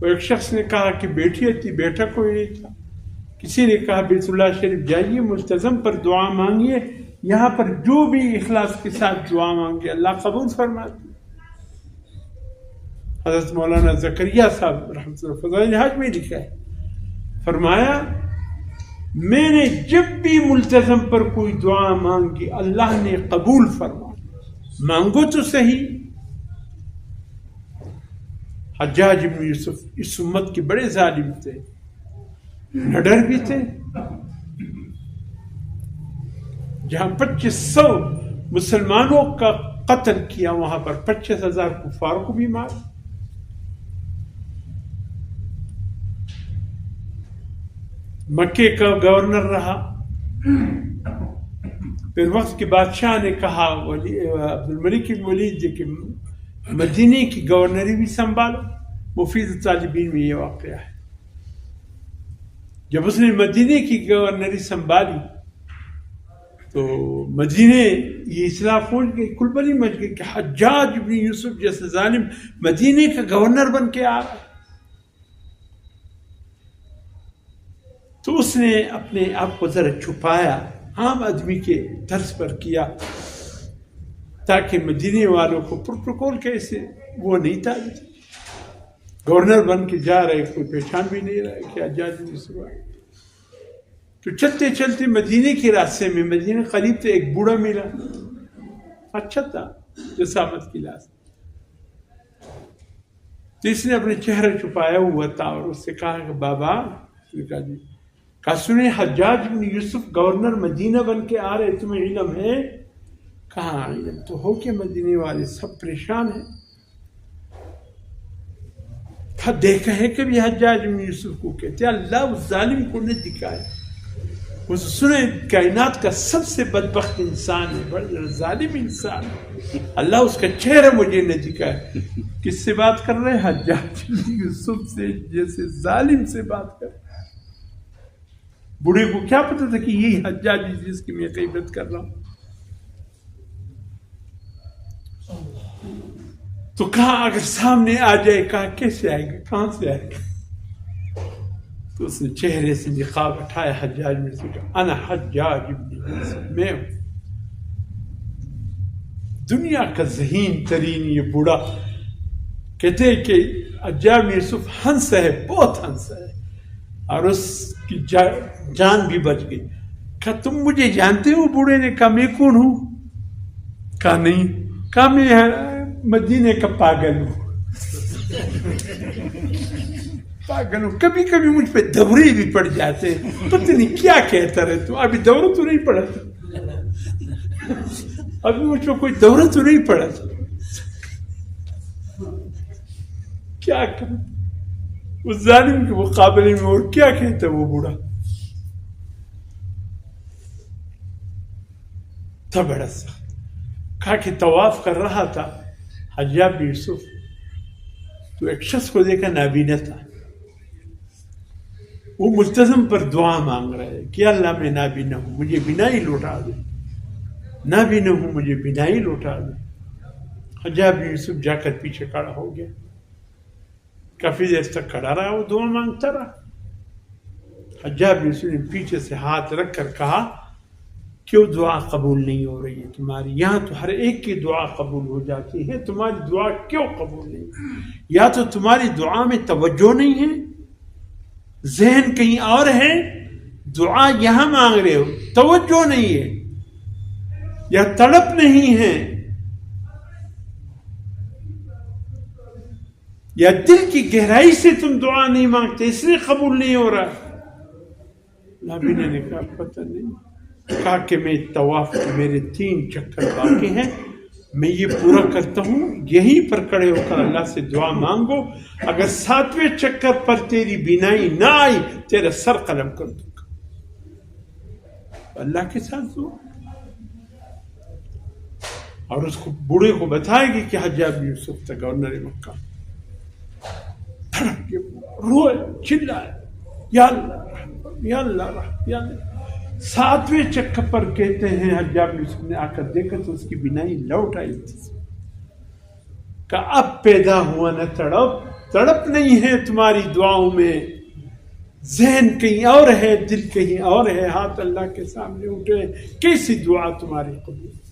وہ ایک شخص نے کہا کہ بیٹی تھی، بیٹا کوئی نہیں تھا. کسی نے کہا بیت اللہ شریف جائیے، ملتزم پر دعا مانگیے، یہاں پر جو بھی اخلاص کے ساتھ دعا مانگے اللہ قبول فرماتے. حضرت مولانا زکریا صاحب رحمۃ اللہ فضائل حج میں لکھا ہے، فرمایا میں نے جب بھی ملتزم پر کوئی دعا مانگی اللہ نے قبول فرما. مانگو تو صحیح. حجاج بن یوسف اس امت کے بڑے ظالم تھے، نڈر بھی تھے. جہاں 2500 مسلمانوں کا قتل کیا وہاں پر 25,000 کفار کو بھی مار. مکے کا گورنر رہا. پھر وقت کے بادشاہ نے کہا عبد الملک بن ولید کہ مدینے کی گورنری بھی سنبھالو. مفید طالبین میں یہ واقعہ ہے. جب اس نے مدینے کی گورنری سنبھالی تو مدینے یہ اصلاح پہنچ گئی، کلبلی مچ گئی کہ حجاج بن یوسف جیسے ظالم مدینے کا گورنر بن کے آ رہا. تو اس نے اپنے آپ کو ذرا چھپایا، عام آدمی کے طرز پر کیا، تاکہ مدینے والوں کو پروٹوکول کیسے وہ نہیں تھا. گورنر بن کے جا رہے، کوئی پہچان بھی نہیں رہا کہ حجاج بن یوسف آئے. تو چلتے چلتے مدینے کے راستے میں مدینے قریب سے ایک بوڑھا ملا، اچھا تھا، جسامت کی لاس. تو اس نے اپنے چہرہ چھپایا ہوا تھا اور اس سے کہا کہ بابا، کہا سنے حجاج بن یوسف گورنر مدینہ بن کے آ رہے، تمہیں علم ہے؟ کہاں علم تو ہو کہ مدینے والے سب پریشان ہیں. کہا دیکھا ہے کبھی حجاج بن یوسف کو؟ کہتے اللہ اس ظالم کو نے دکھایا. وہ سنے کائنات کا سب سے بدبخت انسان ہے، بڑا ظالم انسان ہے، اللہ اس کا چہرہ مجھے نہ دکھایا. کس سے بات کر رہے ہیں؟ حجاج بن یوسف سے، جیسے ظالم سے بات کر رہے. بوڑھے کو کیا پتا تھا کہ یہی حجاج جس کی میں غیبت کر رہا ہوں. تو کہا اگر سامنے آ جائے، کہا کیسے آئے گا، کہاں سے آئے گا؟ تو اس نے چہرے سے نقاب اٹھایا حجاج میں سے کہا انا حجاج ابن یوسف، میں ہوں. دنیا کا ذہین ترین یہ بوڑھا کہتے ہیں کہ حجاج بن یوسف ہنسا ہے، بہت ہنسا ہے، اور اس کی جان بھی بچ گئی. کہا تم مجھے جانتے ہو؟ بوڑھے نے کہا میں کون ہوں؟ کہا نہیں. کہا میں مدینے کا پاگل ہوں. پاگل ہوں، کبھی کبھی مجھ پہ دورے بھی پڑ جاتے، پتہ نہیں کیا کہتا رہتا ہوں. ابھی دورہ تو نہیں پڑا تھا، ابھی مجھ پہ کوئی دورہ تو نہیں پڑا تھا. کیا کروں اس ظالم کے مقابلے میں، اور کیا کہتا وہ بوڑھا تھا. بڑا سخت. کہا کہ طواف کر رہا تھا حجاج بن یوسف، تو ایک شخص کو دیکھا نابینا تھا. وہ ملتزم پر دعا مانگ رہا ہے کہ اللہ میں نابینا ہوں، مجھے بینائی لوٹا دے، نابینا ہوں مجھے بینائی لوٹا دے. حجاج بن یوسف جا کر پیچھے کھڑا ہو گیا. کافی دیر تک کھڑا رہا، وہ دعا مانگتا رہا. حجاج بن یوسف نے پیچھے سے ہاتھ رکھ کر کہا کیوں دعا قبول نہیں ہو رہی ہے تمہاری؟ یہاں تو ہر ایک کی دعا قبول ہو جاتی ہے، تمہاری دعا کیوں قبول نہیں؟ یا تو تمہاری دعا میں توجہ نہیں ہے، ذہن کہیں اور ہے، دعا یہاں مانگ رہے ہو توجہ نہیں ہے، یا تڑپ نہیں ہے، یا دل کی گہرائی سے تم دعا نہیں مانگتے اس لیے قبول نہیں ہو رہا. نابینا نے کہا پتہ نہیں. کہا کہ میں طواف کے میرے 3 چکر باقی ہیں، میں یہ پورا کرتا ہوں، یہیں پر کھڑے ہو کر اللہ سے دعا مانگو، اگر 7ویں چکر پر تیری بینائی نہ آئی تیرا سر قلم کر دوں گا. اللہ کے ساتھ دعا. اور اس کو بوڑھے کو بتائے گی کہ حجاج بن یوسف تھا گورنر مکہ. روئے، چلائے یا اللہ یا اللہ یا اللہ. 7ویں چکر پر کہتے ہیں حجاج بن یوسف نے آ کر دیکھا تو اس کی بینائی لوٹ آئی تھی. کہ اب پیدا ہوا نہ تڑپ تڑپ نہیں ہے تمہاری دعاؤں میں، ذہن کہیں اور ہے، دل کہیں اور ہے، ہاتھ اللہ کے سامنے اٹھے، کیسی دعا تمہاری قبول؟